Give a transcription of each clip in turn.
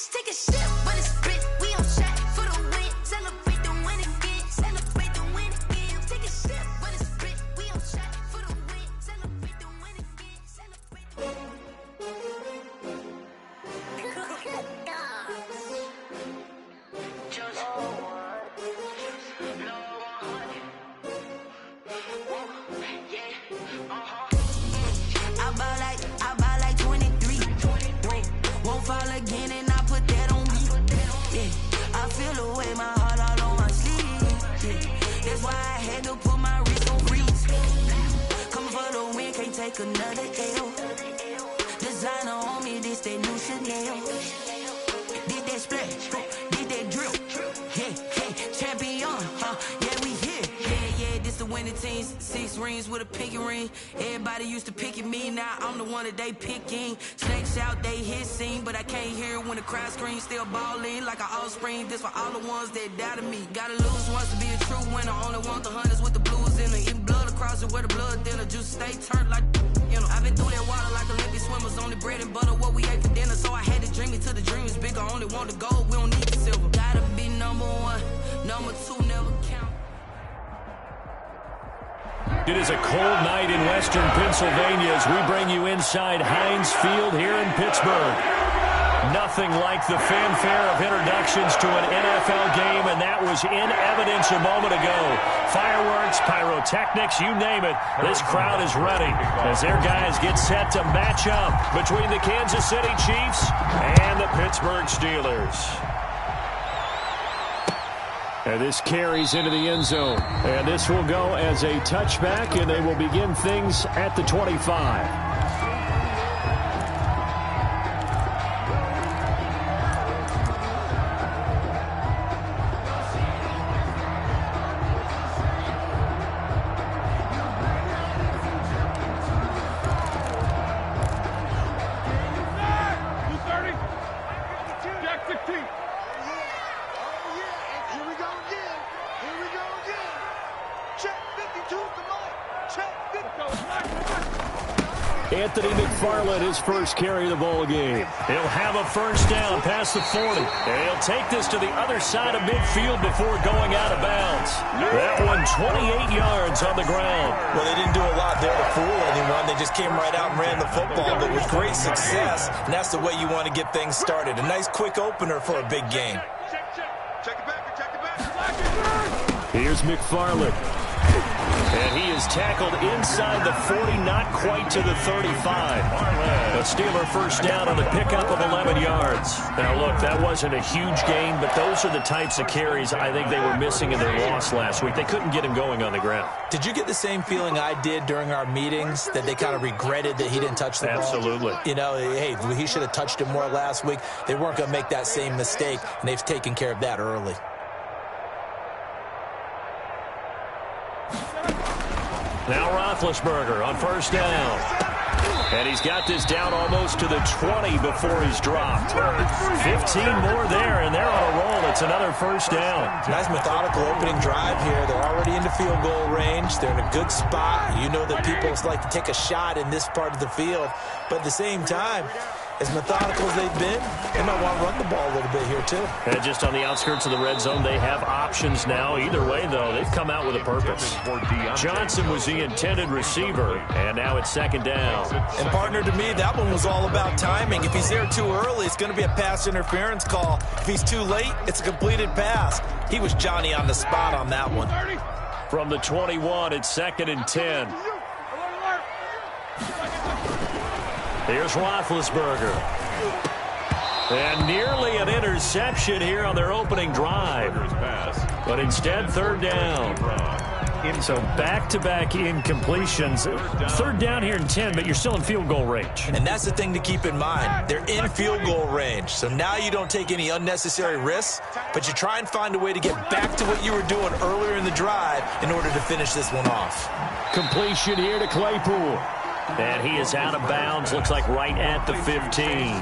Let's take a sip when it's spit. We on shot for the win. Celebrate the win again. Celebrate the win again. Take a sip when it's spit. We on shot for the win. Celebrate the win again. Celebrate the win. I buy like 23. Won't fall again and I put that on me. Yeah, I feel the way, my heart all on my sleeve. Yeah, that's why I had to put my wrist on freeze. Coming for the win, can't take another L. Designer on me, this that new Chanel. Did that splash, did that drill. Yeah, champion, yeah, we here. Yeah, this the winning teams. 6 rings with a pinky ring. Everybody used to picking me, now I'm the one that they picking. Snakes out, they hit scene, but I can't hear it when the crowd screams. Still balling like an offspring. This for all the ones that doubted me. Gotta lose once to be a true winner. Only want the hunters with the blues in it. Eating blood across it where the blood dinner. Juice stay turned like, you know. I've been through that water like Olympic swimmers. Only bread and butter, what we ate for dinner. So I had to dream it till the dream is bigger. Only want the gold, we don't need the silver. Gotta be number 1, number 2 never count. It is a cold night in western Pennsylvania as we bring you inside Heinz Field here in Pittsburgh. Nothing like the fanfare of introductions to an NFL game, and that was in evidence a moment ago. Fireworks, pyrotechnics, you name it, this crowd is ready as their guys get set to match up between the Kansas City Chiefs and the Pittsburgh Steelers. And this carries into the end zone. And this will go as a touchback, and they will begin things at the 25. Anthony McFarland, his first carry of the ball game. He'll have a first down past the 40. And he'll take this to the other side of midfield before going out of bounds. That one 28 yards on the ground. Well, they didn't do a lot there to fool anyone. They just came right out and ran the football, but with great success. And that's the way you want to get things started. A nice quick opener for a big game. Check it back. Here's McFarland. And he is tackled inside the 40, not quite to the 35. A Steeler first down on the pickup of 11 yards. Now, look, that wasn't a huge gain, but those are the types of carries I think they were missing in their loss last week. They couldn't get him going on the ground. Did you get the same feeling I did during our meetings, that they kind of regretted that he didn't touch the ball? Absolutely. You know, hey, he should have touched it more last week. They weren't going to make that same mistake, and they've taken care of that early. Now Roethlisberger on first down. And he's got this down almost to the 20 before he's dropped. 15 more there, and they're on a roll. It's another first down. Nice methodical opening drive here. They're already into field goal range. They're in a good spot. You know that people like to take a shot in this part of the field. But at the same time, as methodical as they've been, they might want to run the ball a little bit here, too. And just on the outskirts of the red zone, they have options now. Either way, though, they've come out with a purpose. Johnson was the intended receiver, and now it's second down. And, partner, to me, that one was all about timing. If he's there too early, it's going to be a pass interference call. If he's too late, it's a completed pass. He was Johnny on the spot on that one. From the 21, it's second and 10. Here's Roethlisberger. And nearly an interception here on their opening drive. But instead, third down. So back-to-back incompletions. Third down here in 10, but you're still in field goal range. And that's the thing to keep in mind. They're in field goal range. So now you don't take any unnecessary risks, but you try and find a way to get back to what you were doing earlier in the drive in order to finish this one off. Completion here to Claypool. And he is out of bounds, looks like right at the 15.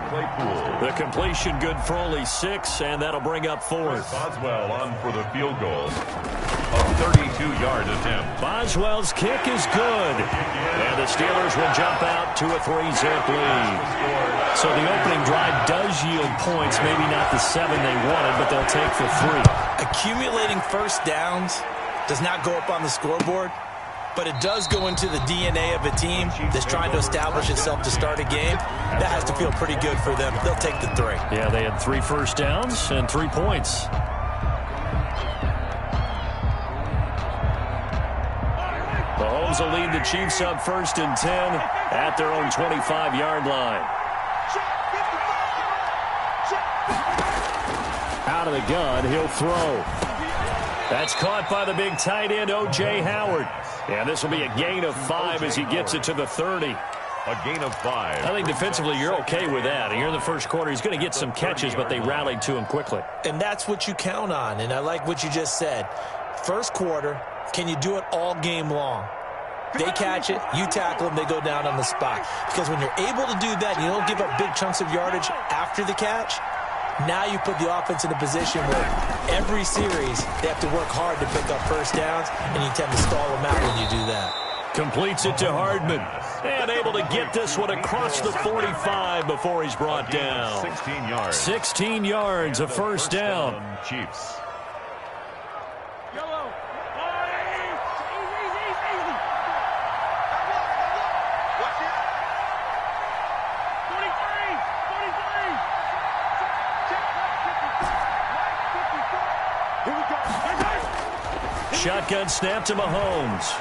The completion good for only 6, and that'll bring up 4th. Boswell on for the field goal. A 32-yard attempt. Boswell's kick is good. And the Steelers will jump out to a 3-zip lead. So the opening drive does yield points, maybe not the 7 they wanted, but they'll take the 3. Accumulating first downs does not go up on the scoreboard, but it does go into the DNA of a team that's trying to establish itself to start a game. That has to feel pretty good for them. They'll take the 3. Yeah, they had 3 first downs and 3 points. Mahomes will lead the Chiefs up 1st and 10 at their own 25-yard line. Out of the gun, he'll throw. That's caught by the big tight end, O.J. Howard. And this will be a gain of 5 as he gets it to the 30. A gain of 5. I think defensively you're okay with that. Here in the first quarter, he's going to get some catches, but they rallied to him quickly. And that's what you count on, and I like what you just said. First quarter, can you do it all game long? They catch it, you tackle them, they go down on the spot. Because when you're able to do that, you don't give up big chunks of yardage after the catch. Now you put the offense in a position where every series they have to work hard to pick up first downs, and you tend to stall them out when you do that. Completes it to Hardman. And able to get this one across the 45 before he's brought down. 16 yards. 16 yards, a first down. Chiefs. Shotgun snap to Mahomes.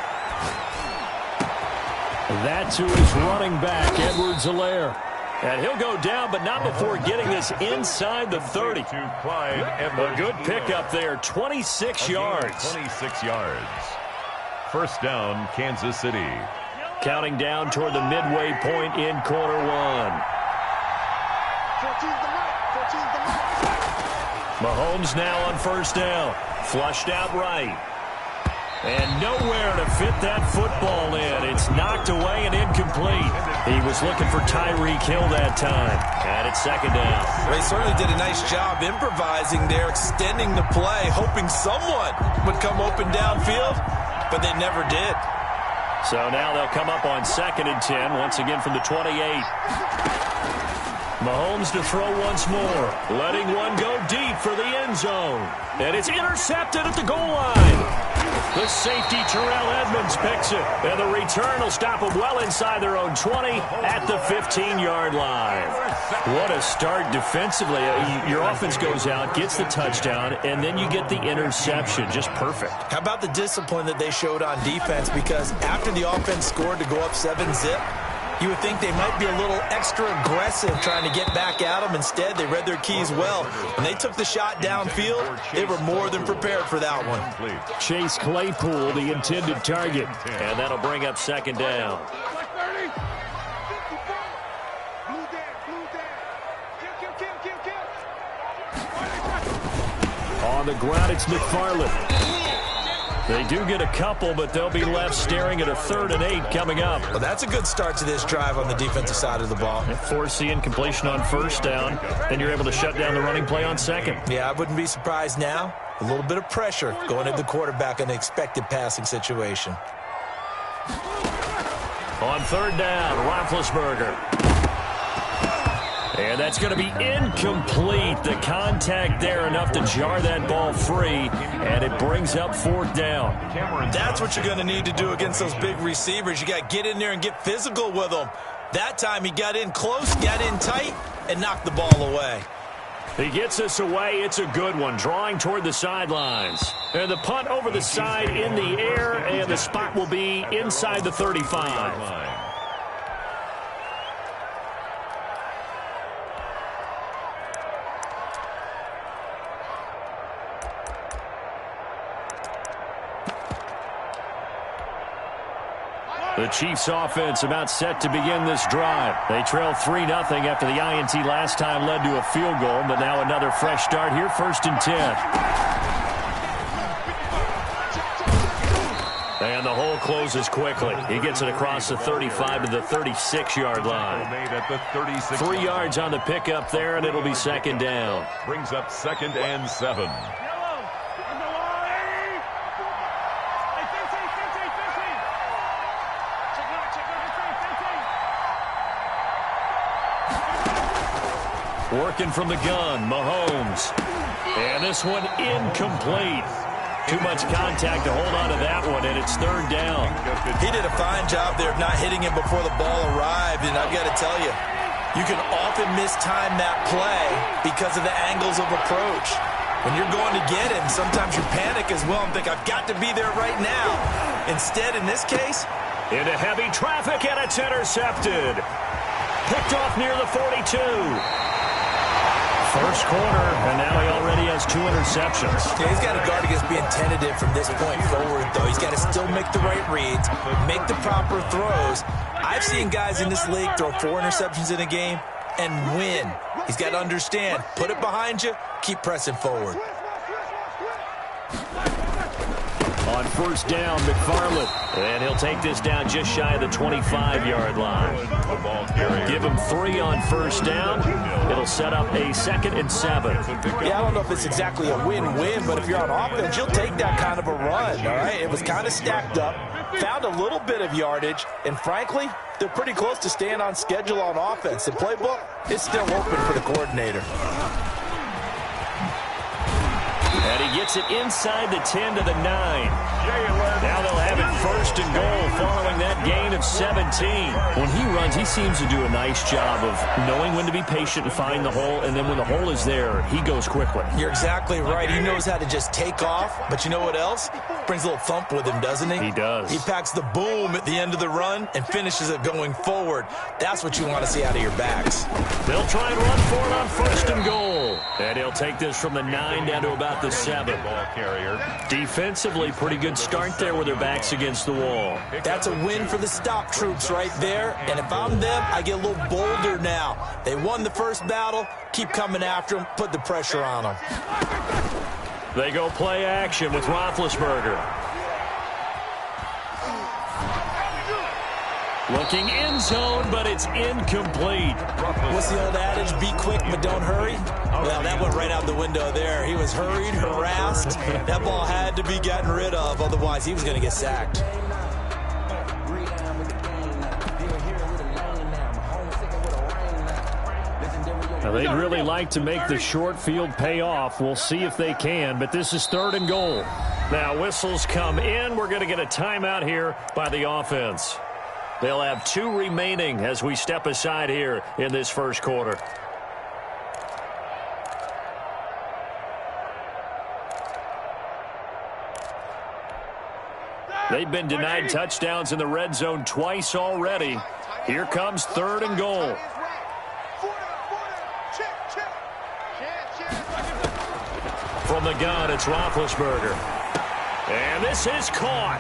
That to his running back, Edwards-Helaire. And he'll go down, but not before getting this inside the 30. A good pickup there, 26 yards. 26 yards. First down, Kansas City. Counting down toward the midway point in quarter 1. Mahomes now on first down. Flushed out right. And nowhere to fit that football in. It's knocked away and incomplete. He was looking for Tyreek Hill that time. And it's second down. They certainly did a nice job improvising there, extending the play, hoping someone would come open downfield, but they never did. So now they'll come up on 2nd and 10, once again from the 28. Mahomes to throw once more, letting one go deep for the end zone. And it's intercepted at the goal line. The safety, Terrell Edmonds, picks it. And the return will stop them well inside their own 20 at the 15-yard line. What a start defensively. Your offense goes out, gets the touchdown, and then you get the interception. Just perfect. How about the discipline that they showed on defense? Because after the offense scored to go up 7-zip, you would think they might be a little extra aggressive trying to get back at them. Instead, they read their keys well. When they took the shot downfield, they were more than prepared for that one. Chase Claypool, the intended target. And that'll bring up second down. On the ground, it's McFarland. They do get a couple, but they'll be left staring at a 3rd and 8 coming up. Well, that's a good start to this drive on the defensive side of the ball. Forcing incompletion on first down, then you're able to shut down the running play on second. Yeah, I wouldn't be surprised now. A little bit of pressure going at the quarterback in an expected passing situation. On 3rd down, Roethlisberger. And that's going to be incomplete. The contact there enough to jar that ball free, and it brings up 4th down. That's what you're going to need to do against those big receivers. You got to get in there and get physical with them. That time he got in close, got in tight, and knocked the ball away. He gets us away. It's a good one, drawing toward the sidelines. And the punt over the side in the air, and the spot will be inside the 35. The Chiefs offense about set to begin this drive. They trail 3-0 after the INT last time led to a field goal, but now another fresh start here, 1st and 10. And the hole closes quickly. He gets it across the 35 to the 36-yard line. 3 yards on the pickup there, and it'll be second down. Brings up 2nd and 7. Working from the gun, Mahomes. And this one incomplete. Too much contact to hold on to that one, and it's 3rd down. He did a fine job there of not hitting him before the ball arrived, and I've got to tell you, you can often mistime that play because of the angles of approach. When you're going to get him, sometimes you panic as well and think, I've got to be there right now. Instead, in this case, into heavy traffic, and it's intercepted. Picked off near the 42. First quarter, and now he already has 2 interceptions. Yeah, he's got to guard against being tentative from this point forward, though. He's got to still make the right reads, make the proper throws. I've seen guys in this league throw 4 interceptions in a game and win. He's got to understand, put it behind you, keep pressing forward. On first down, McFarland. And he'll take this down just shy of the 25-yard line. Give him 3 on first down. It'll set up a 2nd and 7. Yeah, I don't know if it's exactly a win-win, but if you're on offense, you'll take that kind of a run, all right? It was kind of stacked up, found a little bit of yardage, and frankly, they're pretty close to staying on schedule on offense. The playbook is still open for the coordinator. And he gets it inside the 10 to the 9. Now they'll have it 1st and goal following that gain of 17. When he runs, he seems to do a nice job of knowing when to be patient and find the hole, and then when the hole is there, he goes quickly. You're exactly right. He knows how to just take off, but you know what else? Brings a little thump with him, doesn't he? He does. He packs the boom at the end of the run and finishes it going forward. That's what you want to see out of your backs. They'll try and run for it on 1st and goal. And he'll take this from the 9 down to about the 7. Ball carrier. Defensively, pretty good start there with their backs against the wall. That's a win for the stop troops right there. And if I'm them, I get a little bolder now. They won the first battle. Keep coming after them. Put the pressure on them. They go play action with Roethlisberger. Looking end zone, but it's incomplete. What's the old adage? Be quick, but don't hurry. Well, that went right out the window there. He was hurried, harassed. That ball had to be gotten rid of. Otherwise, he was going to get sacked. Now, they'd really like to make the short field pay off. We'll see if they can, but this is 3rd and goal. Now, whistles come in. We're going to get a timeout here by the offense. They'll have 2 remaining as we step aside here in this first quarter. They've been denied touchdowns in the red zone twice already. Here comes 3rd and goal. From the gun, it's Roethlisberger. And this is caught.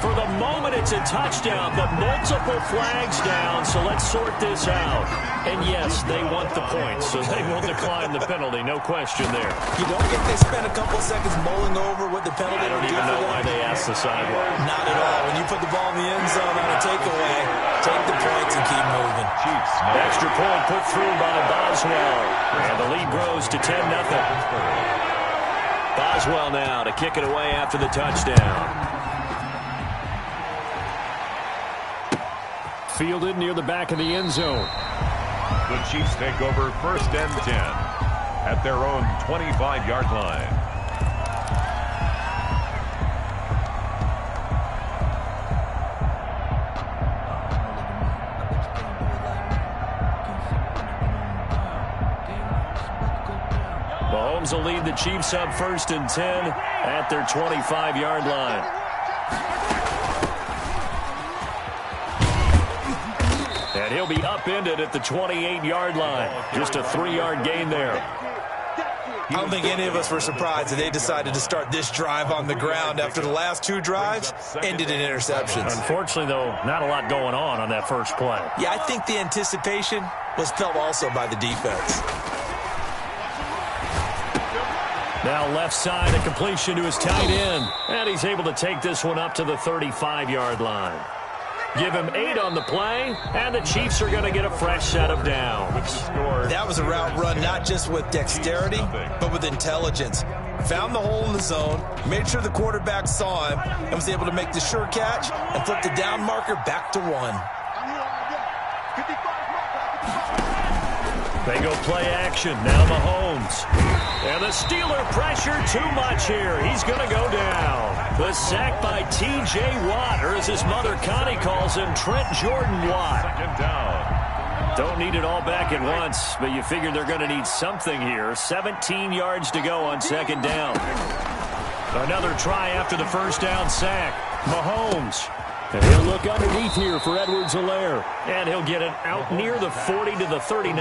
For the moment, it's a touchdown, but multiple flags down, so let's sort this out. And yes, they want the points, so they will decline the penalty, no question there. You don't think they spent a couple seconds mulling over what the penalty I don't even know why they asked the sideline. Not at all. When you put the ball in the end zone on a takeaway, take the points and keep moving. Extra point put through by Boswell, and the lead grows to 10-0. Boswell now to kick it away after the touchdown. Fielded near the back of the end zone. The Chiefs take over 1st and 10 at their own 25-yard line. Mahomes will lead the Chiefs up 1st and 10 at their 25-yard line. And he'll be upended at the 28-yard line. Just a 3-yard gain there. I don't think any of us were surprised that they decided to start this drive on the ground after the last 2 drives ended in interceptions. Unfortunately, though, not a lot going on that first play. Yeah, I think the anticipation was felt also by the defense. Now left side, a completion to his tight end. And he's able to take this one up to the 35-yard line. Give him 8 on the play, and the Chiefs are going to get a fresh set of downs. That was a route run not just with dexterity, but with intelligence. Found the hole in the zone, made sure the quarterback saw him, and was able to make the sure catch and flip the down marker back to 1. They go play action. Now Mahomes. And the Steeler pressure too much here. He's going to go down. The sack by T.J. Watt, or as his mother Connie calls him, Trent Jordan Watt. Second down. Don't need it all back at once, but you figure they're going to need something here. 17 yards to go on second down. Another try after the first down sack. Mahomes. And he'll look underneath here for Edwards-Helaire. And he'll get it out near the 40 to the 39.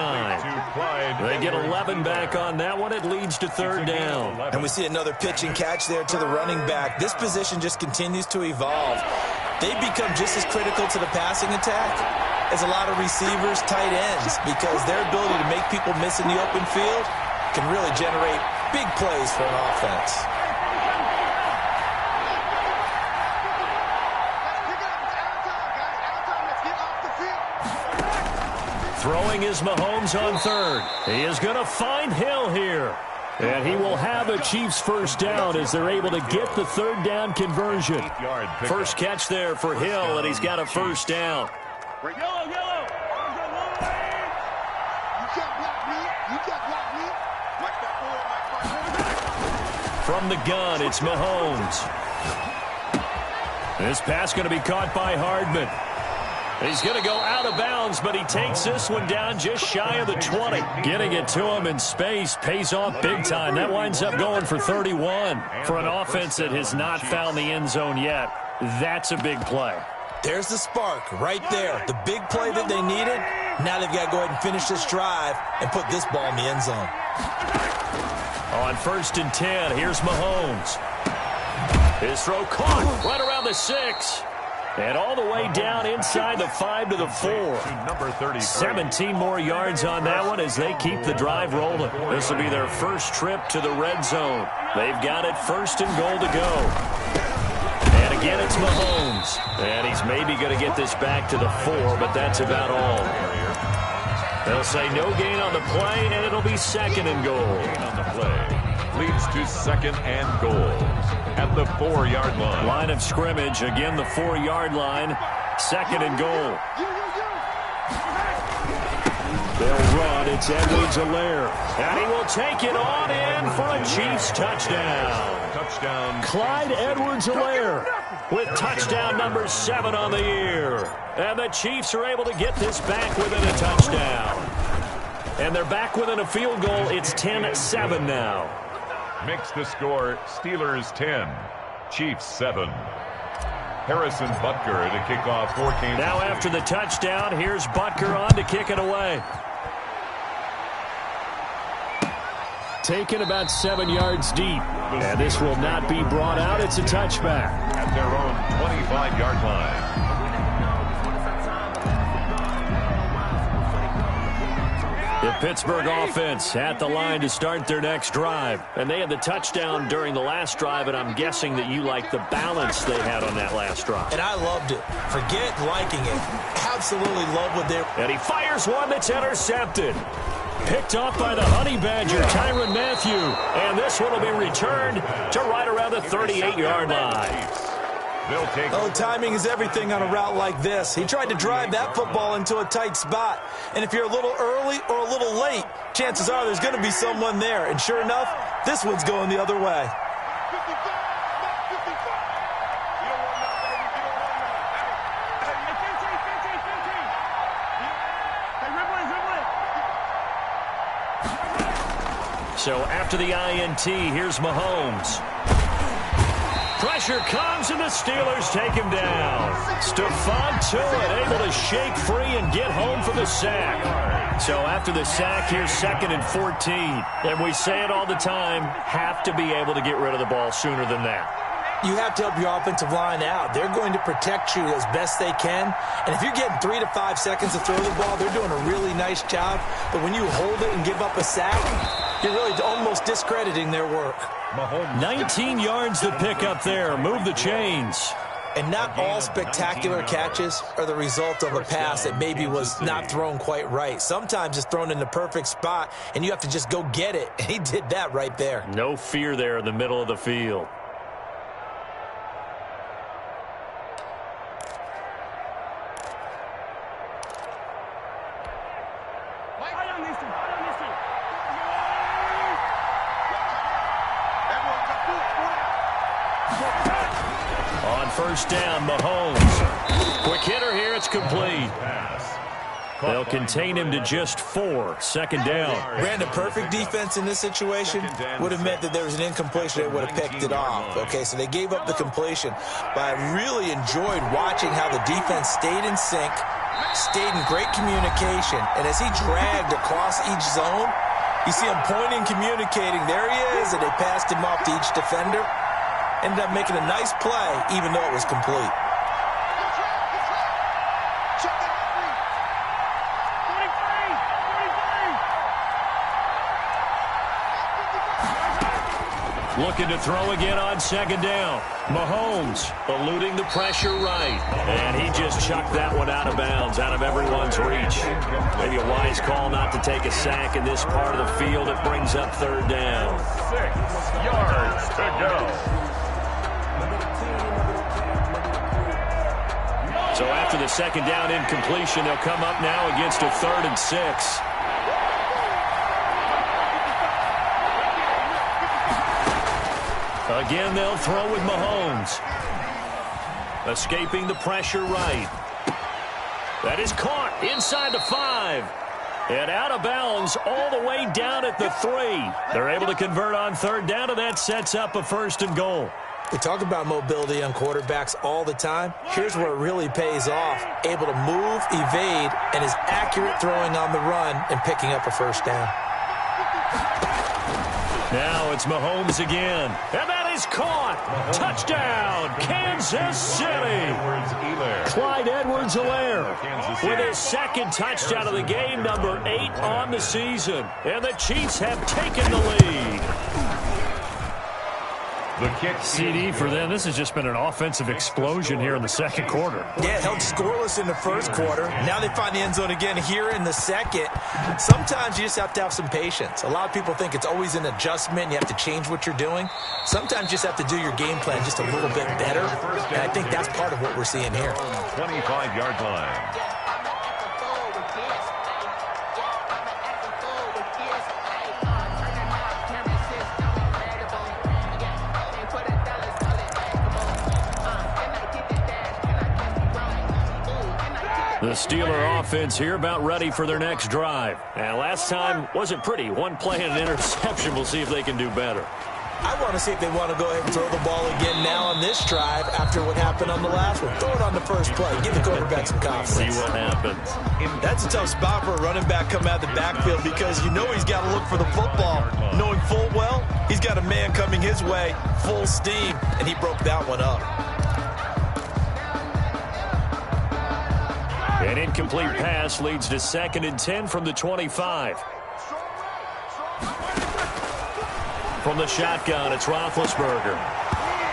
They get 11 back on that one. It leads to third down. And we see another pitch and catch there to the running back. This position just continues to evolve. They become just as critical to the passing attack as a lot of receivers, tight ends, because their ability to make people miss in the open field can really generate big plays for an offense. Throwing is Mahomes on third. He is going to find Hill here. And he will have a Chiefs first down as they're able to get the third down conversion. First catch there for Hill, and he's got a first down. From the gun, it's Mahomes. This pass going to be caught by Hardman. He's going to go out of bounds, but he takes this one down just shy of the 20. Getting it to him in space pays off big time. That winds up going for 31. For an offense that has not found the end zone yet, that's a big play. There's the spark right there. The big play that they needed. Now they've got to go ahead and finish this drive and put this ball in the end zone. On 1st and 10, here's Mahomes. His throw caught right around the 6. And all the way down inside the 5 to the 4. Number 33. 17 more yards on that one as they keep the drive rolling. This will be their first trip to the red zone. They've got it 1st and goal to go. And again, it's Mahomes. And he's maybe going to get this back to the 4, but that's about all. They'll say no gain on the play, and it'll be 2nd and goal. On the play. Leads to 2nd and goal at the 4-yard line. Line of scrimmage, again the 4-yard line, 2nd and goal. They'll run, it's Edwards-Helaire. And he will take it on in for a Chiefs touchdown. Touchdown. Clyde Edwards-Helaire with touchdown number 7 on the year. And the Chiefs are able to get this back within a touchdown. And they're back within a field goal. It's 10-7 now. Makes the score Steelers 10, Chiefs 7. Harrison Butker to kick off for Kansas Now City. after the touchdown, here's Butker on to kick it away. Taken about 7 yards deep. And this will not be brought out. It's a touchback. At their own 25-yard line. The Pittsburgh offense at the line to start their next drive. And they had the touchdown during the last drive, and I'm guessing that you like the balance they had on that last drive. And I loved it. Forget liking it. Absolutely love what they're... And he fires one that's intercepted. Picked off by the Honey Badger, Tyrann Mathieu. And this one will be returned to right around the 38-yard line. Oh, timing is everything on a route like this. He tried to drive that football into a tight spot. And if you're a little early or a little late, chances are there's going to be someone there. And sure enough, this one's going the other way. So after the INT, here's Mahomes. Pressure comes, and the Steelers take him down. Stephon Tuitt able to shake free and get home for the sack. So after the sack, here's 2nd and 14. And we say it all the time, have to be able to get rid of the ball sooner than that. You have to help your offensive line out. They're going to protect you as best they can. And if you're getting 3 to 5 seconds to throw the ball, they're doing a really nice job. But when you hold it and give up a sack, You're really almost discrediting their work. 19 yards to pick up there. Move the chains. And not all spectacular catches are the result of a pass that maybe was not thrown quite right. Sometimes it's thrown in the perfect spot, and you have to just go get it. And he did that right there. No fear there in the middle of the field. First down, Mahomes. Quick hitter here, it's complete. They'll contain him to just 4. Second down. Brandon, perfect defense in this situation would have meant that there was an incompletion. They would have picked it off. Okay, so they gave up the completion. But I really enjoyed watching how the defense stayed in sync, stayed in great communication. And as he dragged across each zone, you see him pointing, communicating. There he is, and they passed him off to each defender. Ended up making a nice play, even though it was complete. Looking to throw again on second down. Mahomes eluding the pressure right. And he just chucked that one out of bounds, out of everyone's reach. Maybe a wise call not to take a sack in this part of the field. It brings up third down. 6 yards to go. So after the second down incompletion, they'll come up now against a 3rd and 6. Again, they'll throw with Mahomes. Escaping the pressure right. That is caught inside the 5. And out of bounds all the way down at the 3. They're able to convert on third down, and that sets up a 1st and goal. We talk about mobility on quarterbacks all the time. Here's where it really pays off. Able to move, evade, and is accurate throwing on the run and picking up a 1st down. Now it's Mahomes again. And that is caught. Touchdown, Kansas City. Clyde Edwards-Helaire with his 2nd touchdown of the game, number 8 on the season. And the Chiefs have taken the lead. The kick CD for them. This has just been an offensive explosion here in the second quarter. Yeah, held scoreless in the first quarter. Now they find the end zone again here in the second. Sometimes you just have to have some patience. A lot of people think it's always an adjustment. You have to change what you're doing. Sometimes you just have to do your game plan just a little bit better. And I think that's part of what we're seeing here. 25-yard line. The Steeler offense here about ready for their next drive. And last time wasn't pretty. One play and an interception. We'll see if they can do better. I want to see if they want to go ahead and throw the ball again now on this drive after what happened on the last one. Throw it on the first play. Give the quarterback some confidence. See what happens. That's a tough spot for a running back coming out of the backfield because you know he's got to look for the football. Knowing full well, he's got a man coming his way, full steam, and he broke that one up. An incomplete pass leads to 2nd and 10 from the 25. From the shotgun, it's Roethlisberger.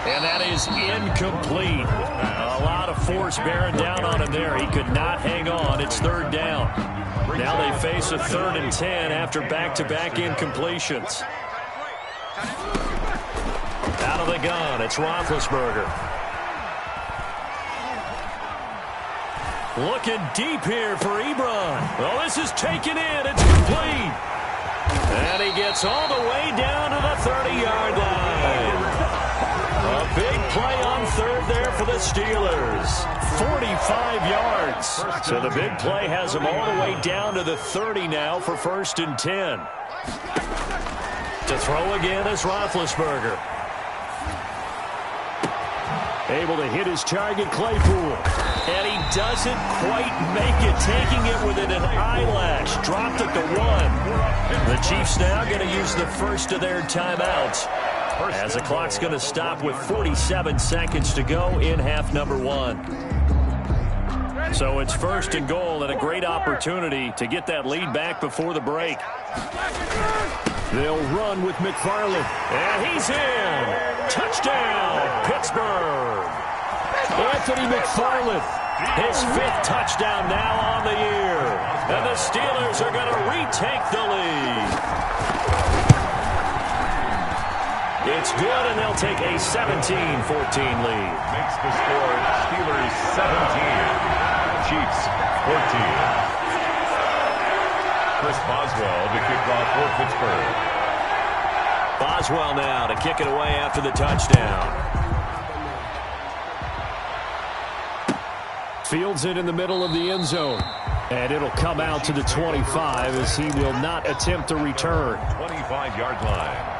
And that is incomplete. A lot of force bearing down on him there. He could not hang on. It's 3rd down. Now they face a 3rd and 10 after back-to-back incompletions. Out of the gun, it's Roethlisberger. Looking deep here for Ebron. Well, this is taken in. It's complete. And he gets all the way down to the 30-yard line. A big play on third there for the Steelers. 45 yards. So the big play has him all the way down to the 30 now for 1st and 10. To throw again is Roethlisberger. Able to hit his target, Claypool. And he doesn't quite make it, taking it within an eyelash. Dropped at the 1. The Chiefs now going to use the first of their timeouts, as the clock's going to stop with 47 seconds to go in half number 1. So it's 1st and goal and a great opportunity to get that lead back before the break. They'll run with McFarland. And he's in. Touchdown, Pittsburgh. Anthony McFarland, his 5th touchdown now on the year. And the Steelers are going to retake the lead. It's good, and they'll take a 17-14 lead. Makes the score Steelers 17, Chiefs 14. Chris Boswell to kick off for Pittsburgh. Boswell now to kick it away after the touchdown. Fields it in the middle of the end zone. And it'll come out to the 25 as he will not attempt to return. 25-yard line.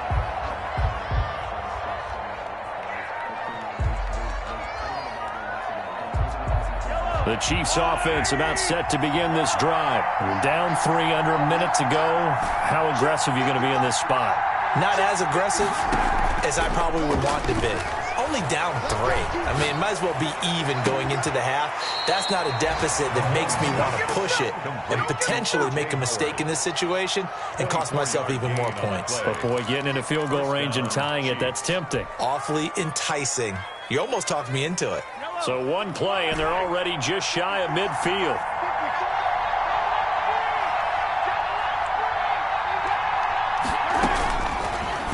The Chiefs offense about set to begin this drive. Down 3 under a minute to go. How aggressive are you going to be in this spot? Not as aggressive as I probably would want to be. Only down 3. I mean, it might as well be even going into the half. That's not a deficit that makes me want to push it and potentially make a mistake in this situation and cost myself even more points. But, boy, getting into field goal range and tying it, that's tempting. Awfully enticing. You almost talked me into it. So one play, and they're already just shy of midfield.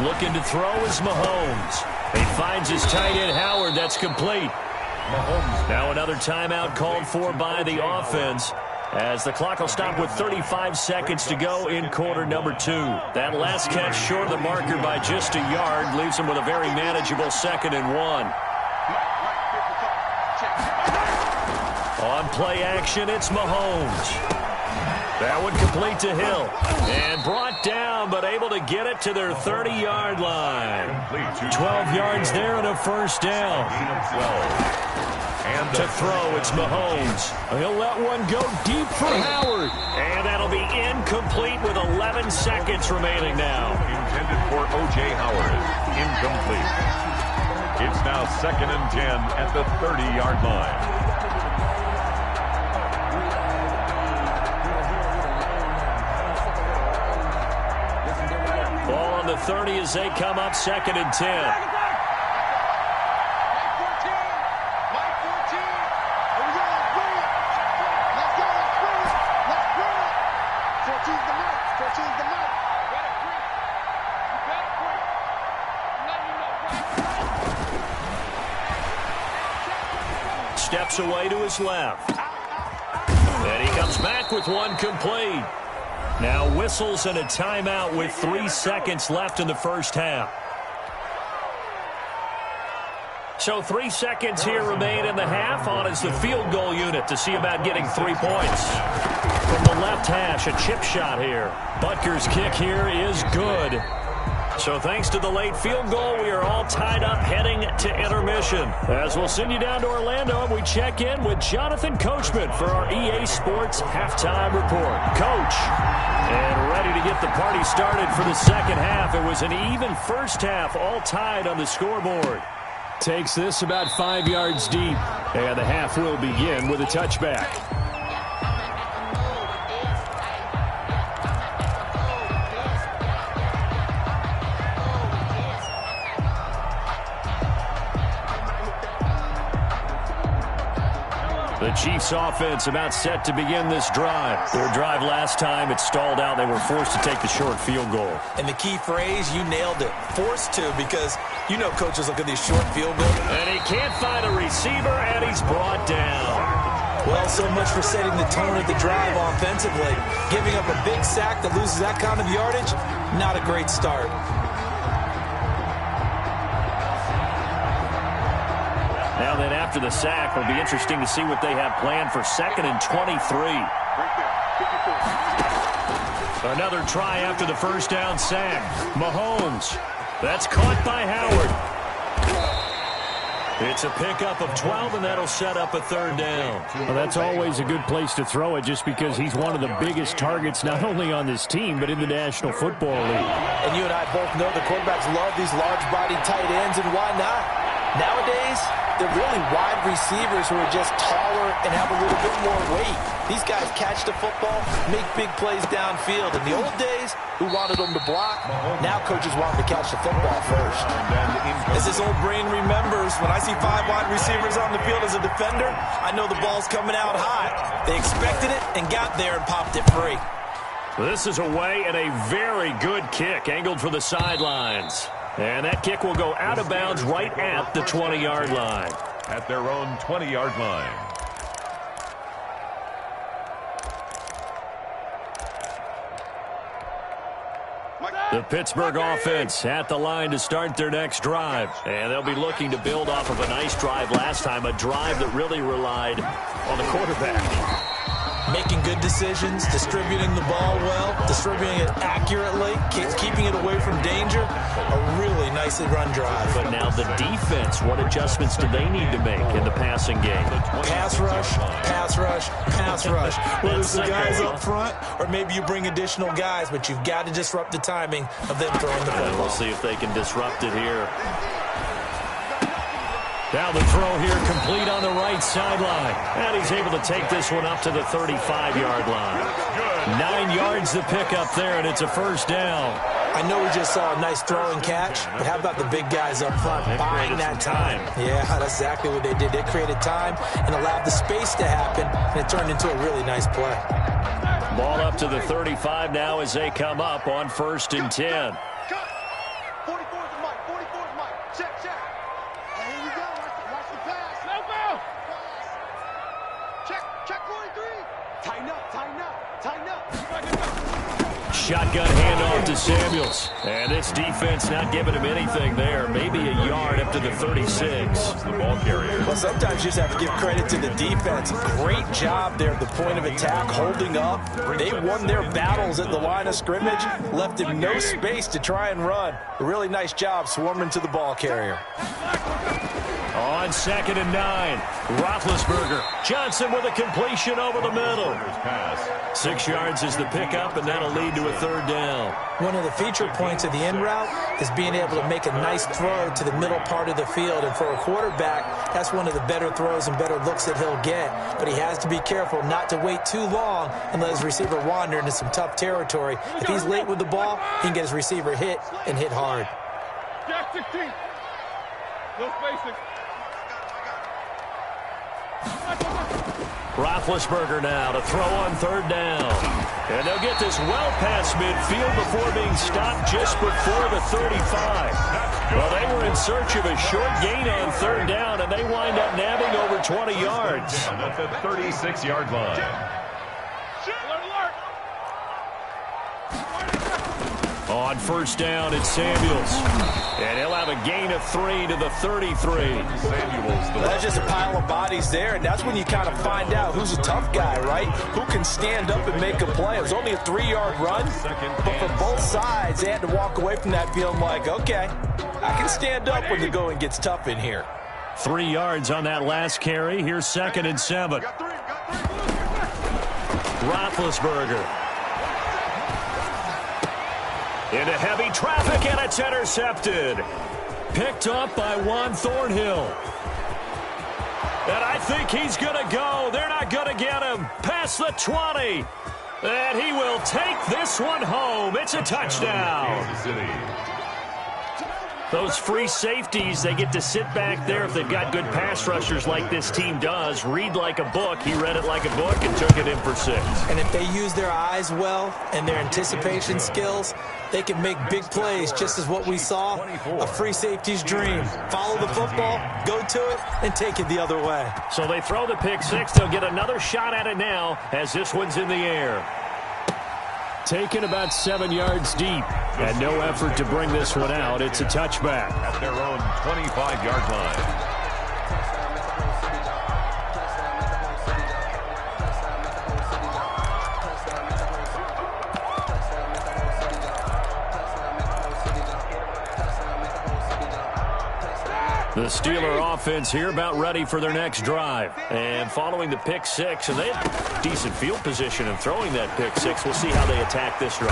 Looking to throw is Mahomes. He finds his tight end, Howard. That's complete. Mahomes. Now another timeout called for by the offense, as the clock will stop with 35 seconds to go in quarter number 2. That last catch short of the marker by just a yard leaves him with a very manageable 2nd and 1. On play action, it's Mahomes. That one complete to Hill. And brought down, but able to get it to their 30-yard line. 12 yards there and a 1st down. And to throw, it's Mahomes. He'll let one go deep for Howard. And that'll be incomplete with 11 seconds remaining now. Intended for O.J. Howard. Incomplete. It's now 2nd and 10 at the 30-yard line. Ball on the 30 as they come up 2nd and 10. Steps away to his left. And he comes back with one complete. Now whistles and a timeout with 3 seconds left in the 1st half. So 3 seconds here remain in the half. On is the field goal unit to see about getting 3 points. From the left hash, a chip shot here. Butker's kick here is good. So thanks to the late field goal, we are all tied up heading to intermission. As we'll send you down to Orlando, and we check in with Jonathan Coachman for our EA Sports Halftime Report. Coach, and ready to get the party started for the 2nd half. It was an even 1st half, all tied on the scoreboard. Takes this about 5 yards deep, and the half will begin with a touchback. The Chiefs offense about set to begin this drive. Their drive last time, it stalled out. They were forced to take the short field goal. And the key phrase, you nailed it. Forced to, because you know coaches look at these short field goals. And he can't find a receiver, and he's brought down. Well, so much for setting the tone of the drive offensively. Giving up a big sack that loses that kind of yardage, not a great start. Now then, after the sack, it'll be interesting to see what they have planned for 2nd and 23. Another try after the 1st down sack. Mahomes. That's caught by Howard. It's a pickup of 12, and that'll set up a 3rd down. Well, that's always a good place to throw it, just because he's one of the biggest targets not only on this team but in the National Football League. And you and I both know the quarterbacks love these large-bodied tight ends, and why not? Nowadays, they're really wide receivers who are just taller and have a little bit more weight. These guys catch the football, make big plays downfield. In the old days, who wanted them to block? Now coaches want them to catch the football first. As this old brain remembers, when I see 5 wide receivers on the field as a defender, I know the ball's coming out high. They expected it and got there and popped it free. This is away and a very good kick angled for the sidelines. And that kick will go out of bounds right at the 20-yard line. At their own 20-yard line. The Pittsburgh offense at the line to start their next drive. And they'll be looking to build off of a nice drive last time, a drive that really relied on the quarterback. Making good decisions, distributing the ball well, distributing it accurately, keeping it away from danger. A really nicely run drive. But now the defense, what adjustments do they need to make in the passing game? Pass rush, pass rush, pass rush. Whether it's the guys up front or maybe you bring additional guys, but you've got to disrupt the timing of them throwing the football. We'll see if they can disrupt it here. Now the throw here complete on the right sideline. And he's able to take this one up to the 35-yard line. 9 yards to pick up there, and it's a first down. I know we just saw a nice throw and catch, but how about the big guys up front buying that time? Yeah, that's exactly what they did. They created time and allowed the space to happen, and it turned into a really nice play. Ball up to the 35 now as they come up on 1st and 10. Shotgun handoff to Samuels. And this defense not giving him anything there. Maybe a yard up to the 36. The ball carrier. Well, sometimes you just have to give credit to the defense. Great job there at the point of attack, holding up. They won their battles at the line of scrimmage, left him no space to try and run. A really nice job swarming to the ball carrier. On 2nd and 9, Roethlisberger. Johnson with a completion over the middle. 6 yards is the pickup, and that'll lead to a 3rd down. One of the feature points of the in route is being able to make a nice throw to the middle part of the field. And for a quarterback, that's one of the better throws and better looks that he'll get. But he has to be careful not to wait too long and let his receiver wander into some tough territory. If he's late with the ball, he can get his receiver hit and hit hard. Jack 16. No spacing. Roethlisberger now to throw on 3rd down. And they'll get this well past midfield before being stopped just before the 35. Well, they were in search of a short gain on 3rd down, and they wind up nabbing over 20 yards. At the 36-yard line. On 1st down, it's Samuels. And he'll have a gain of 3 to the 33. That's just a pile of bodies there, and that's when you kind of find out who's a tough guy, right? Who can stand up and make a play. It was only a 3-yard run, but for both sides, they had to walk away from that feeling like, okay, I can stand up when the going gets tough in here. 3 yards on that last carry. Here's 2nd and 7. Roethlisberger. Into heavy traffic, and it's intercepted. Picked up by Juan Thornhill. And I think he's going to go. They're not going to get him. Past the 20. And he will take this one home. It's a touchdown. Those free safeties, they get to sit back there if they've got good pass rushers like this team does. Read like a book. He read it like a book and took it in for 6. And if they use their eyes well and their anticipation skills, they can make big plays, just as what we saw, a free safety's dream. Follow the football, go to it, and take it the other way. So they throw the pick 6. They'll get another shot at it now as this one's in the air. Taken about 7 yards deep, and no effort to bring this one out. It's a touchback. At their own 25-yard line. The Steeler offense here about ready for their next drive. And following the pick six, and they have decent field position in throwing that pick six. We'll see how they attack this drive.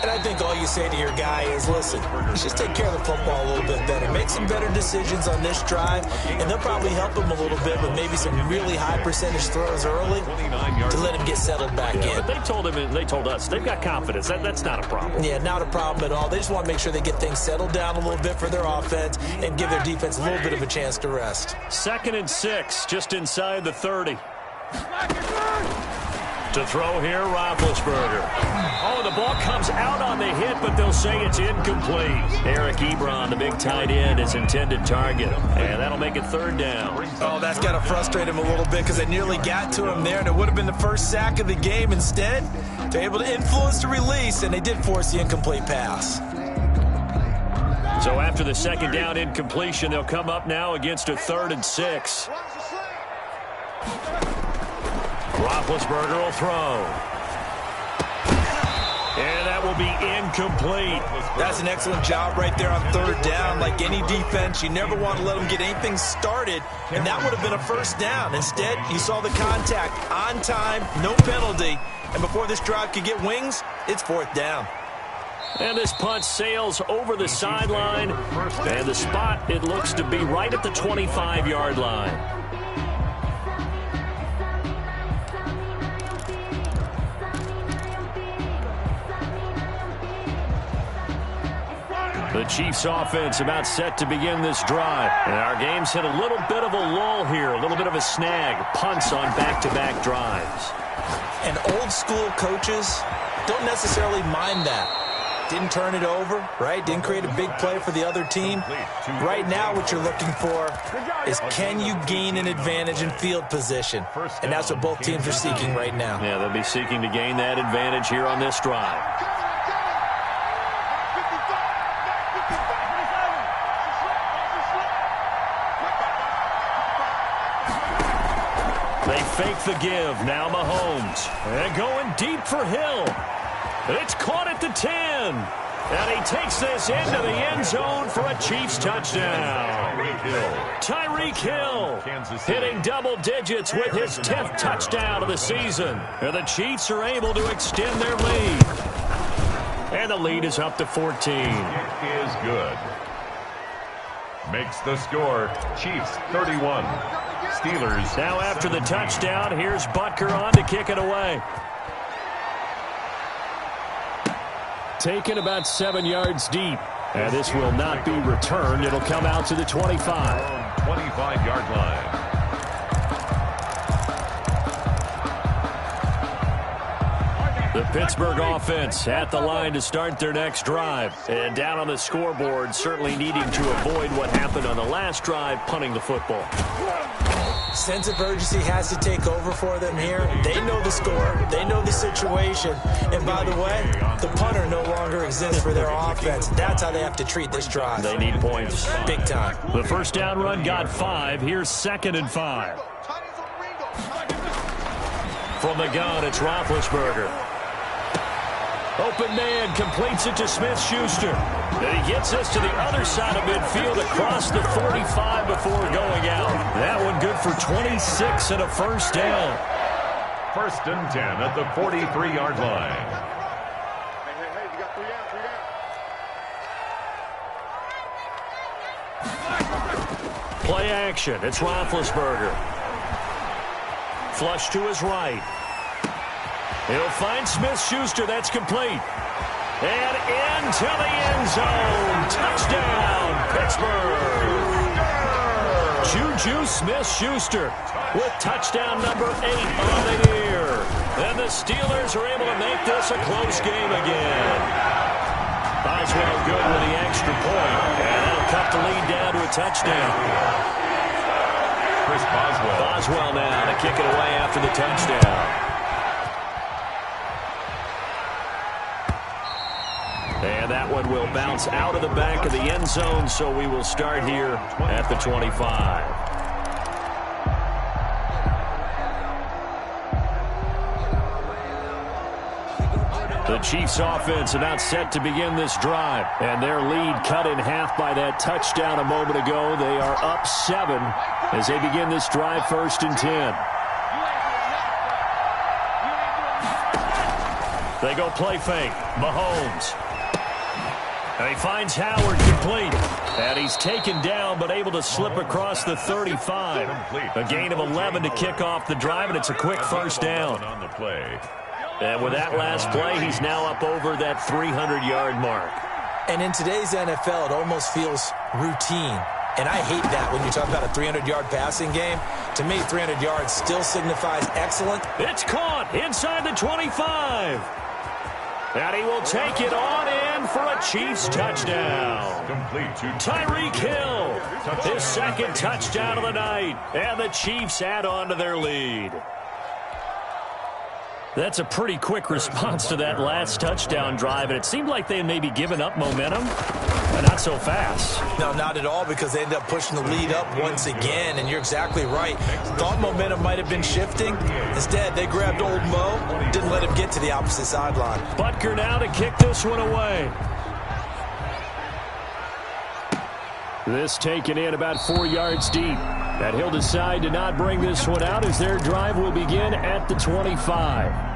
And I think all you say to your guy is, listen, let's just take care of the football a little bit better. Make some better decisions on this drive, and they'll probably help him a little bit with maybe some really high percentage throws early to let him get settled back in. But they told us, they've got confidence. That's not a problem. Yeah, not a problem at all. They just want to make sure they get things settled down a little bit for their offense and give their defense a little bit of a chance to rest. 2nd and 6, just inside the 30. To throw here, Roethlisberger. Oh, the ball comes out on the hit, but they'll say it's incomplete. Eric Ebron, the big tight end, is intended target. And that'll make it 3rd down. Oh, that's got to frustrate him a little bit because they nearly got to him there, and it would have been the first sack of the game. Instead, they're able to influence the release, and they did force the incomplete pass. So after the 2nd down incompletion, they'll come up now against a 3rd and 6. Roethlisberger will throw. And that will be incomplete. That's an excellent job right there on 3rd down. Like any defense, you never want to let them get anything started, and that would have been a 1st down. Instead, you saw the contact on time, no penalty, and before this drive could get wings, it's 4th down. And this punt sails over the sideline, and the spot, it looks to be right at the 25-yard line. The Chiefs offense about set to begin this drive. And our game's hit a little bit of a lull here, a little bit of a snag. Punts on back-to-back drives. And old school coaches don't necessarily mind that. Didn't turn it over, right? Didn't create a big play for the other team. Right now what you're looking for is, can you gain an advantage in field position? And that's what both teams are seeking right now. Yeah, they'll be seeking to gain that advantage here on this drive. They fake the give. Now Mahomes. And going deep for Hill. It's caught at the 10. And he takes this into the end zone for a Chiefs touchdown. Tyreek Hill hitting double digits with his 10th touchdown of the season. And the Chiefs are able to extend their lead. And the lead is up to 14. Kick is good. Makes the score Chiefs 31. Steelers. Now after the touchdown, here's Butker on to kick it away. Taken about 7 yards deep. And this will not be returned. It'll come out to the 25. 25-yard line. The Pittsburgh offense at the line to start their next drive. And down on the scoreboard, certainly needing to avoid what happened on the last drive, punting the football. Sense of urgency has to take over for them here. They know the score. They know the situation. And by the way, the punter no longer exists for their offense. That's how they have to treat this drive. They need points. Big time. The first down run got 5. Here's 2nd and 5. From the gun, it's Roethlisberger. Open man completes it to Smith-Schuster. And he gets us to the other side of midfield across the 45 before going out. That one good for 26 and a first down. 1st and 10 at the 43-yard line. Hey, you got 3 out. Play action. It's Roethlisberger. Flush to his right. He'll find Smith-Schuster. That's complete. And into the end zone. Touchdown, Pittsburgh. Juju Smith-Schuster with touchdown number 8 on the year. And the Steelers are able to make this a close game again. Boswell good with the extra point. And that'll cut the lead down to a touchdown. Chris Boswell. Boswell now to kick it away after the touchdown. And that one will bounce out of the back of the end zone, so we will start here at the 25. The Chiefs offense about set to begin this drive. And their lead cut in half by that touchdown a moment ago. They are up 7 as they begin this drive 1st and 10. They go play fake. Mahomes. And he finds Howard complete. And he's taken down but able to slip across the 35. A gain of 11 to kick off the drive, and it's a quick first down. On the play. And with that last play, he's now up over that 300-yard mark. And in today's NFL, it almost feels routine. And I hate that when you talk about a 300-yard passing game. To me, 300 yards still signifies excellent. It's caught inside the 25. And he will take it on in for a Chiefs touchdown. Complete to Tyreek Hill, his second touchdown of the night. And the Chiefs add on to their lead. That's a pretty quick response to that last touchdown drive, and it seemed like they had maybe given up momentum, but not so fast. No, not at all, because they ended up pushing the lead up once again, and you're exactly right. Thought momentum might have been shifting. Instead, they grabbed old Mo, didn't let him get to the opposite sideline. Butker now to kick this one away. This taken in about 4 yards deep. And he'll decide to not bring this one out as their drive will begin at the 25.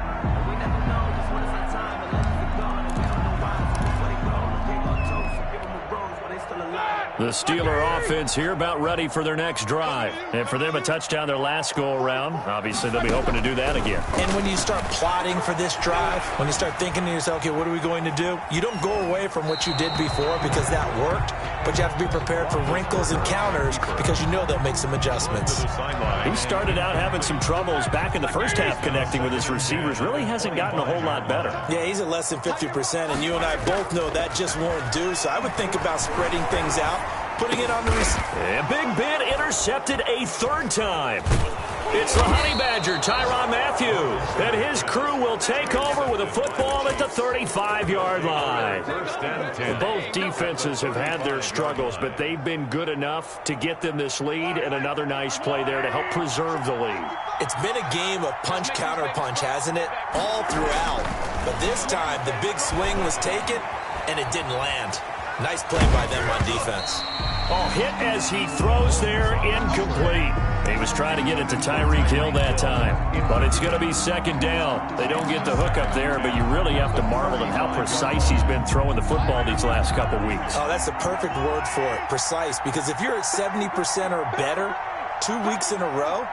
The Steeler offense here about ready for their next drive. And for them, a touchdown their last go-around. Obviously, they'll be hoping to do that again. And when you start plotting for this drive, when you start thinking to yourself, okay, what are we going to do? You don't go away from what you did before because that worked, but you have to be prepared for wrinkles and counters because you know they'll make some adjustments. He started out having some troubles back in the first half connecting with his receivers. Really hasn't gotten a whole lot better. Yeah, he's at less than 50%, and you and I both know that just won't do. So I would think about spreading things out, putting it on the receiver. And Big Ben intercepted a third time. It's the Honey Badger, Tyrann Mathieu, and his crew will take over with a football at the 35-yard line. First and 10. Both defenses have had their struggles, but they've been good enough to get them this lead, and another nice play there to help preserve the lead. It's been a game of punch-counter-punch, hasn't it? All throughout. But this time, the big swing was taken, and it didn't land. Nice play by them on defense. Oh, hit as he throws there, incomplete. He was trying to get it to Tyreek Hill that time, but it's going to be second down. They don't get the hook up there, but you really have to marvel at how precise he's been throwing the football these last couple weeks. Oh, that's the perfect word for it, precise, because if you're at 70% or better 2 weeks in a row,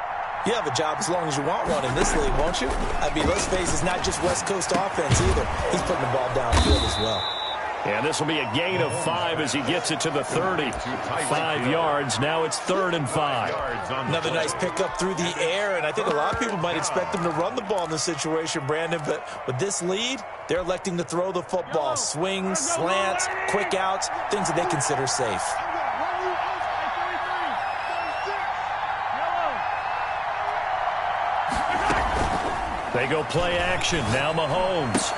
you have a job as long as you want one in this league, won't you? I mean, let's face it, it's not just West Coast offense either. He's putting the ball downfield as well. And this will be a gain of 5 as he gets it to the 30. 5 yards. Now it's 3rd and 5. Another nice pickup through the air, and I think a lot of people might expect them to run the ball in this situation, Brandon, but with this lead, they're electing to throw the football. Swings, slants, quick outs, things that they consider safe. They go play action. Now Mahomes.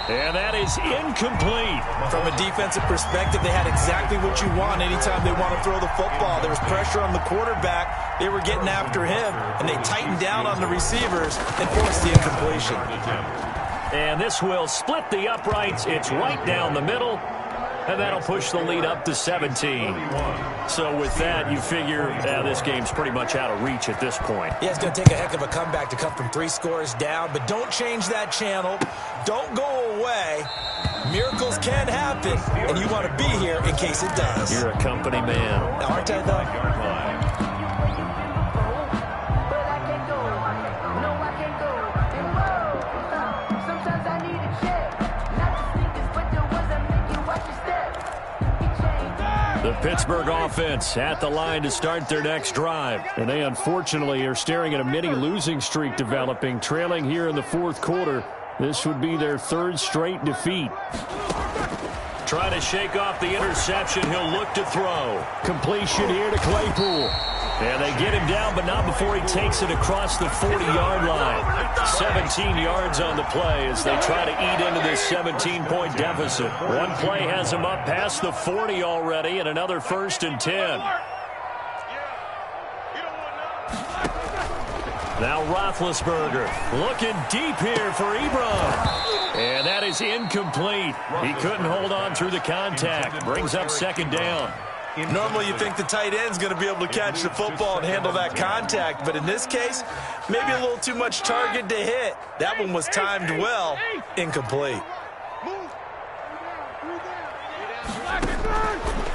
And that is incomplete. From a defensive perspective, they had exactly what you want anytime they want to throw the football. There was pressure on the quarterback. They were getting after him, and they tightened down on the receivers and forced the incompletion. And this will split the uprights. It's right down the middle, and that'll push the lead up to 17. So with that, you figure this game's pretty much out of reach at this point. Yeah, it's going to take a heck of a comeback to come from 3 scores down, but don't change that channel. Don't go away. Miracles can happen, and you want to be here in case it does. You're a company man. Aren't I, though? The Pittsburgh offense at the line to start their next drive. And they unfortunately are staring at a mini losing streak developing, trailing here in the 4th quarter. This would be their 3rd straight defeat. Trying to shake off the interception. He'll look to throw. Completion here to Claypool. And they get him down, but not before he takes it across the 40-yard line. 17 yards on the play as they try to eat into this 17-point deficit. One play has him up past the 40 already, and another 1st and 10. Now Roethlisberger looking deep here for Ebron. And that is incomplete. He couldn't hold on through the contact. Brings up second down. Normally you think the tight end's going to be able to catch the football and handle that contact, but in this case, maybe a little too much target to hit. That one was timed well. Incomplete.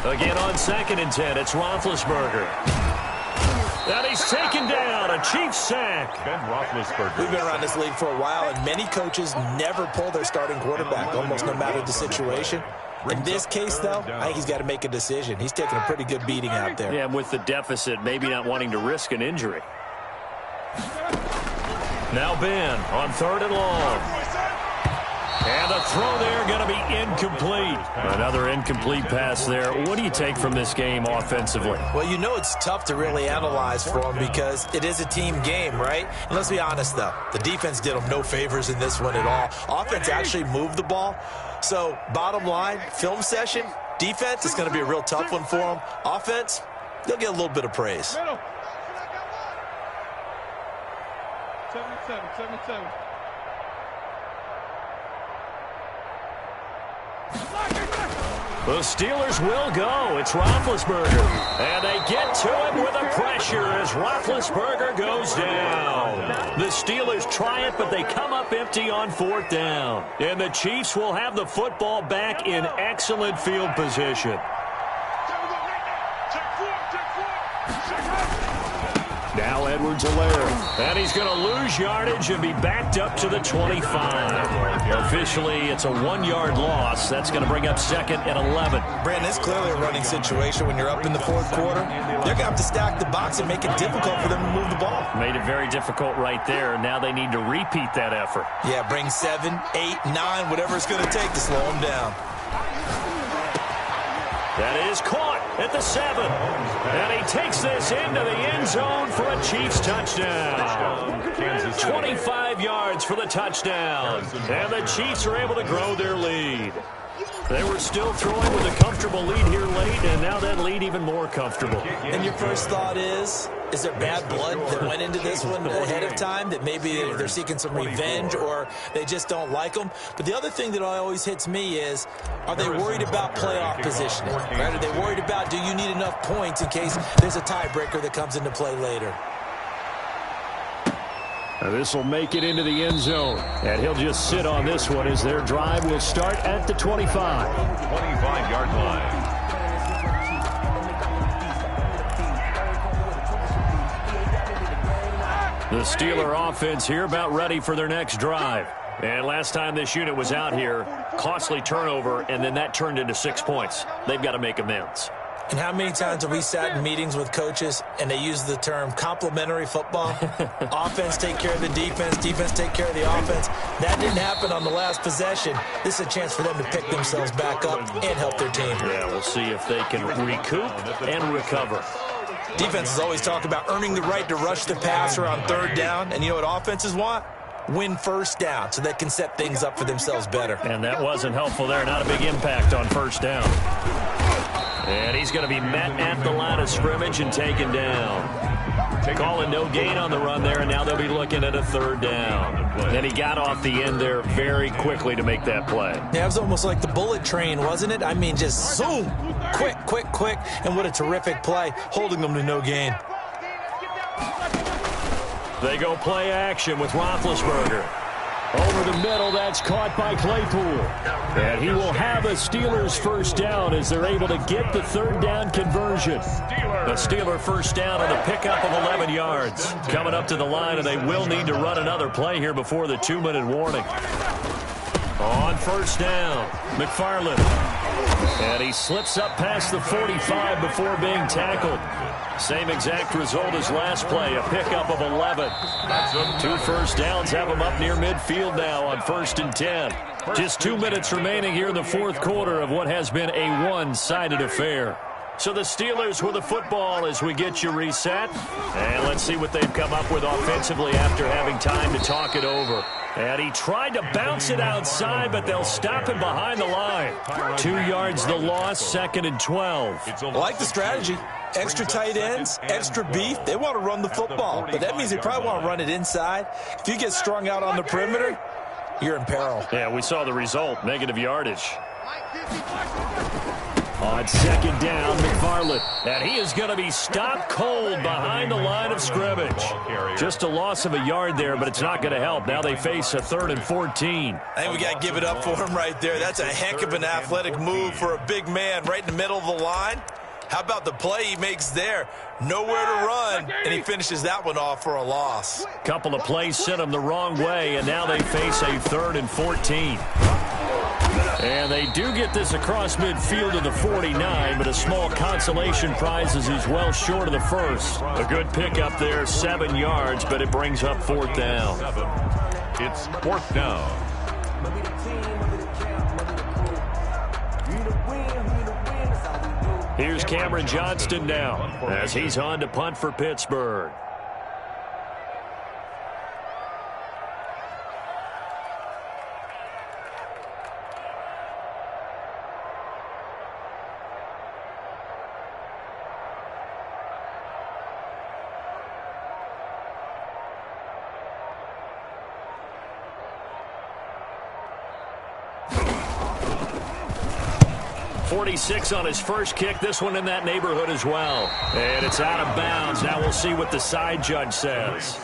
Again on 2nd and 10, it's Roethlisberger. And he's taken down, a Chiefs sack. Ben Roethlisberger. We've been around this league for a while, and many coaches never pull their starting quarterback, almost no matter the situation. In this case, though, I think he's got to make a decision. He's taking a pretty good beating out there. Yeah, with the deficit, maybe not wanting to risk an injury. Now Ben on 3rd and long. And the throw there going to be incomplete. Another incomplete pass there. What do you take from this game offensively? Well, you know it's tough to really analyze for them because it is a team game, right? And let's be honest, though. The defense did them no favors in this one at all. Offense actually moved the ball. So, bottom line, film session, defense is going to be a real tough one for them. Offense, they'll get a little bit of praise. 7-7. The Steelers will go. It's Roethlisberger. And they get to him with the pressure as Roethlisberger goes down. The Steelers try it, but they come up empty on 4th down. And the Chiefs will have the football back in excellent field position. Now Edwards-Helaire. And he's going to lose yardage and be backed up to the 25. Officially, it's a 1-yard loss. That's going to bring up 2nd and 11. Brandon, it's clearly a running situation when you're up in the 4th quarter. They're going to have to stack the box and make it difficult for them to move the ball. Made it very difficult right there. Now they need to repeat that effort. Yeah, bring 7, 8, 9, whatever it's going to take to slow them down. That is caught at the 7. And he takes this into the end zone for a Chiefs touchdown. 25 yards for the touchdown. And the Chiefs are able to grow their lead. They were still throwing with a comfortable lead here late, and now that lead even more comfortable. And your first thought is there bad blood that went into this one ahead of time, that maybe they're seeking some revenge or they just don't like them? But the other thing that always hits me is, are they worried about playoff positioning? Right? Are they worried about, do you need enough points in case there's a tiebreaker that comes into play later? This will make it into the end zone. And he'll just sit on this one as their drive will start at the 25. 25-yard line. The Steeler offense here about ready for their next drive. And last time this unit was out here, costly turnover, and then that turned into 6 points. They've got to make amends. And how many times have we sat in meetings with coaches and they use the term complementary football? Offense take care of the defense, defense take care of the offense. That didn't happen on the last possession. This is a chance for them to pick themselves back up and help their team. Yeah, we'll see if they can recoup and recover. Defenses always talk about earning the right to rush the passer on 3rd down. And you know what offenses want? Win 1st down so they can set things up for themselves better. And that wasn't helpful there. Not a big impact on 1st down. And he's going to be met at the line of scrimmage and taken down. Calling no gain on the run there, and now they'll be looking at a 3rd down. Then he got off the end there very quickly to make that play. Yeah, it was almost like the bullet train, wasn't it? I mean, just zoom, quick, quick, quick, and what a terrific play, holding them to no gain. They go play action with Roethlisberger. Over the middle, that's caught by Claypool. And he will have a Steelers 1st down as they're able to get the 3rd down conversion. A Steeler 1st down on the pickup of 11 yards. Coming up to the line, and they will need to run another play here before the 2-minute warning. On 1st down, McFarland. And he slips up past the 45 before being tackled. Same exact result as last play, a pickup of 11. 2 1st downs have him up near midfield now on 1st and 10. Just 2 minutes remaining here in the 4th quarter of what has been a one-sided affair. So the Steelers with the football as we get you reset. And let's see what they've come up with offensively after having time to talk it over. And he tried to bounce it outside, but they'll stop him behind the line. 2 yards the loss, 2nd and 12. I like the strategy. Extra tight ends, extra beef, they want to run the football. But that means they probably want to run it inside. If you get strung out on the perimeter, you're in peril. Yeah, we saw the result, negative yardage. On second down, McFarland. And he is going to be stopped cold behind the line of scrimmage. Just a loss of a yard there, but it's not going to help. Now they face a 3rd and 14. I think we got to give it up for him right there. That's a heck of an athletic move for a big man right in the middle of the line. How about the play he makes there? Nowhere to run, and he finishes that one off for a loss. Couple of plays sent him the wrong way, and now they face a 3rd and 14. And they do get this across midfield to the 49, but a small consolation prize as he's well short of the first. A good pickup there, 7 yards, but it brings up 4th down. It's 4th down. Here's Cameron Johnston now as he's on to punt for Pittsburgh. .46 on his first kick. This one in that neighborhood as well. And it's out of bounds. Now we'll see what the side judge says.